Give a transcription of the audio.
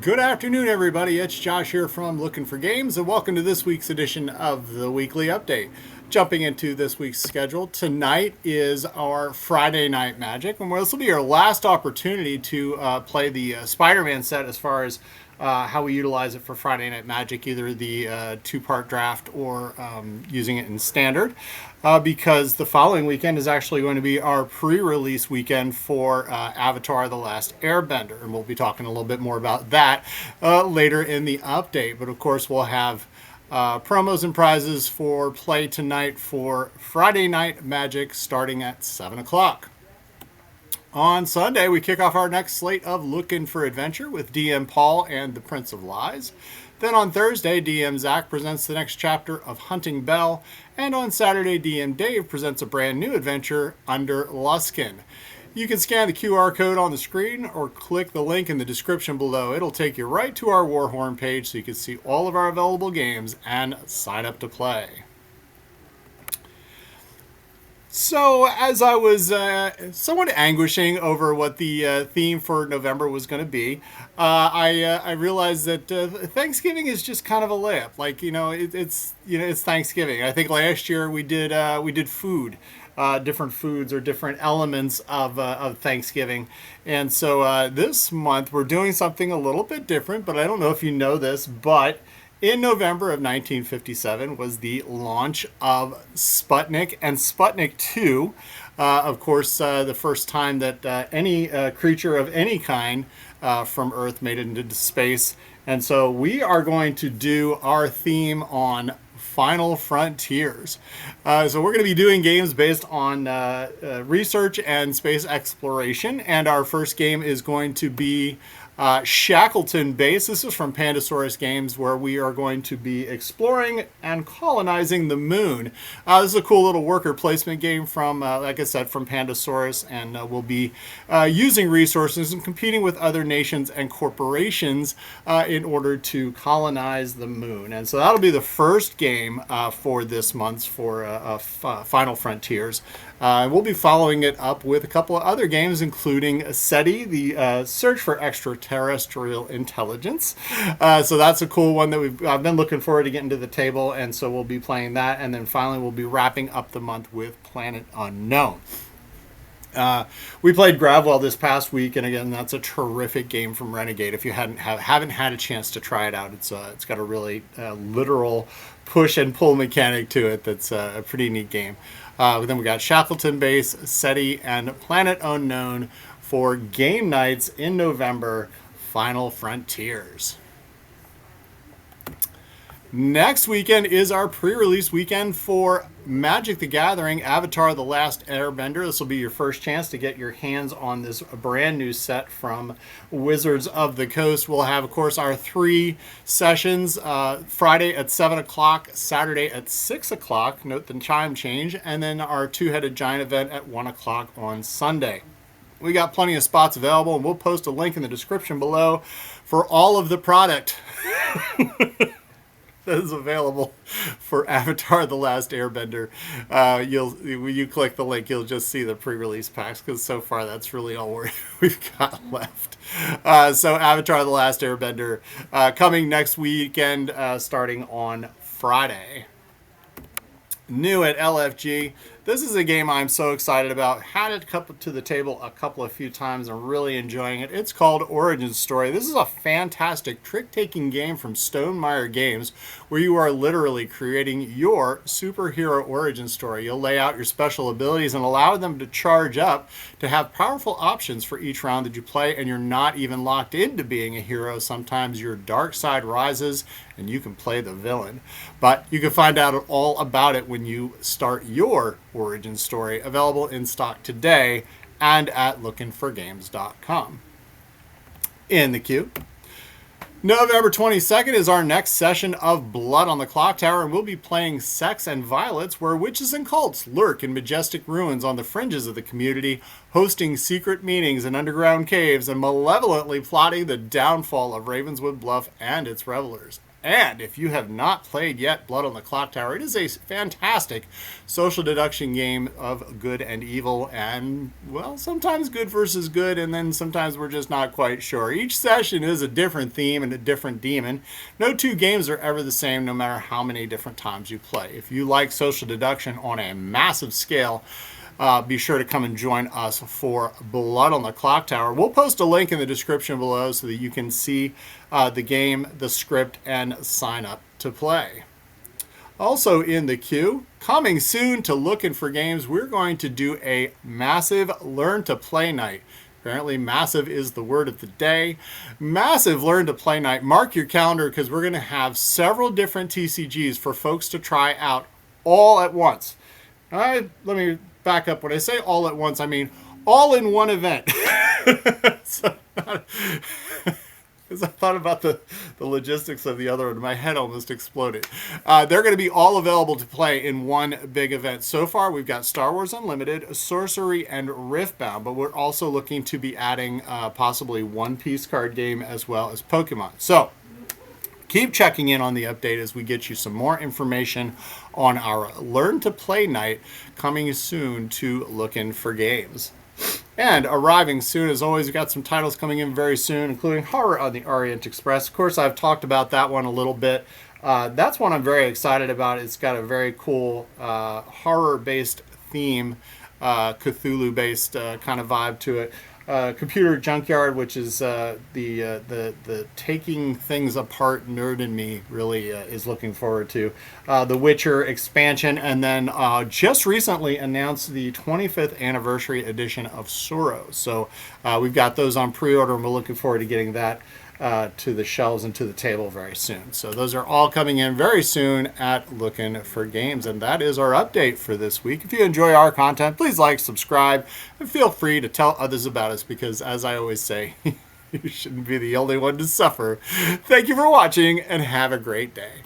Good afternoon, everybody. It's Josh here from Lookin For Games, and welcome to this week's edition of the Weekly Update. Jumping into this week's schedule, tonight is our Friday Night Magic, and this will be our last opportunity to play the Spider-Man set as far as how we utilize it for Friday Night Magic, either the two-part draft or using it in standard, because the following weekend is actually going to be our pre-release weekend for Avatar: The Last Airbender, and we'll be talking a little bit more about that later in the update. But of course, we'll have promos and prizes for play tonight for Friday Night Magic starting at 7 o'clock. On Sunday, we kick off our next slate of Lookin For Adventure with DM Paul and the Prince of Lies. Then on Thursday, DM Zach presents the next chapter of Hunting Bell. And on Saturday, DM Dave presents a brand new adventure, Under Luskin. You can scan the QR code on the screen or click the link in the description below. It'll take you right to our Warhorn page so you can see all of our available games and sign up to play. So, as I was somewhat anguishing over what the theme for November was going to be, I realized that Thanksgiving is just kind of a layup. Like, it's Thanksgiving. I think last year we did food, different foods or different elements of Thanksgiving, and so this month we're doing something a little bit different. But I don't know if you know this, but in November of 1957 was the launch of Sputnik and Sputnik 2. Of course, the first time that any creature of any kind from Earth made it into space. And so we are going to do our theme on Final Frontiers. So we're going to be doing games based on research and space exploration. And our first game is going to be Shackleton Base. This is from Pandasaurus Games, where we are going to be exploring and colonizing the moon. This is a cool little worker placement game from, like I said, from Pandasaurus, and we'll be using resources and competing with other nations and corporations in order to colonize the moon. And so that'll be the first game for this month's for Final Frontiers. We'll be following it up with a couple of other games, including SETI, the Search for Extraterrestrial Intelligence. So that's a cool one that I've been looking forward to getting to the table, and so we'll be playing that. And then finally, we'll be wrapping up the month with Planet Unknown. We played Gravwell this past week, and again, that's a terrific game from Renegade. If you haven't had a chance to try it out, it's got a really literal push and pull mechanic to it. That's a pretty neat game. Then we got Shackleton Base, SETI, and Planet Unknown for game nights in November. Final Frontiers. Next weekend is our pre-release weekend for Magic the Gathering Avatar: The Last Airbender. This will be your first chance to get your hands on this brand new set from Wizards of the Coast. We'll have, of course, our 3 sessions, Friday at 7 o'clock, Saturday at 6 o'clock, note the chime change, and then our 2-headed giant event at 1 o'clock on Sunday. We got plenty of spots available, and we'll post a link in the description below for all of the product that is available for Avatar: The Last Airbender. When you click the link, you'll just see the pre-release packs, because so far that's really all we've got left. So Avatar: The Last Airbender coming next weekend, starting on Friday. New at LFG. This is a game I'm so excited about. Had it come to the table a few times and really enjoying it. It's called Origin Story. This is a fantastic trick-taking game from Stonemaier Games, where you are literally creating your superhero origin story. You'll lay out your special abilities and allow them to charge up to have powerful options for each round that you play, and you're not even locked into being a hero. Sometimes your dark side rises and you can play the villain. But you can find out all about it when you start your origin story, available in stock today and at lookinforgames.com. In the queue, November 22nd is our next session of Blood on the Clocktower, and we'll be playing Sex and Violets, where witches and cults lurk in majestic ruins on the fringes of the community, hosting secret meetings in underground caves and malevolently plotting the downfall of Ravenswood Bluff and its revelers. And if you have not played yet Blood on the Clocktower, it is a fantastic social deduction game of good and evil, and, well, sometimes good versus good, and then sometimes we're just not quite sure. Each session is a different theme and a different demon. No two games are ever the same, no matter how many different times you play. If you like social deduction on a massive scale, be sure to come and join us for Blood on the Clocktower. We'll post a link in the description below so that you can see the game, the script, and sign up to play. Also in the queue, coming soon to Lookin For Games, we're going to do a massive Learn to Play night. Apparently massive is the word of the day. Massive Learn to Play night. Mark your calendar, because we're going to have several different TCGs for folks to try out all at once. Let me back up. When I say all at once, I mean all in one event. So, as I thought about the logistics of the other one, my head almost exploded. They're going to be all available to play in one big event. So far, we've got Star Wars Unlimited, Sorcery, and Riftbound, but we're also looking to be adding possibly One Piece card game as well as Pokemon. So keep checking in on the update as we get you some more information on our Learn to Play night coming soon to Lookin For Games. And arriving soon, as always, we've got some titles coming in very soon, including Horror on the Orient Express. Of course, I've talked about that one a little bit. That's one I'm very excited about. It's got a very cool horror-based theme, Cthulhu-based kind of vibe to it. Computer Junkyard, which is the taking things apart nerd in me really is looking forward to. The Witcher expansion, and then just recently announced the 25th anniversary edition of Sorrow. So we've got those on pre-order, and we're looking forward to getting that to the shelves and to the table very soon. So those are all coming in very soon at Lookin For Games, and that is our update for this week. If you enjoy our content, please like, subscribe, and feel free to tell others about us, because as I always say, you shouldn't be the only one to suffer. Thank you for watching, and have a great day.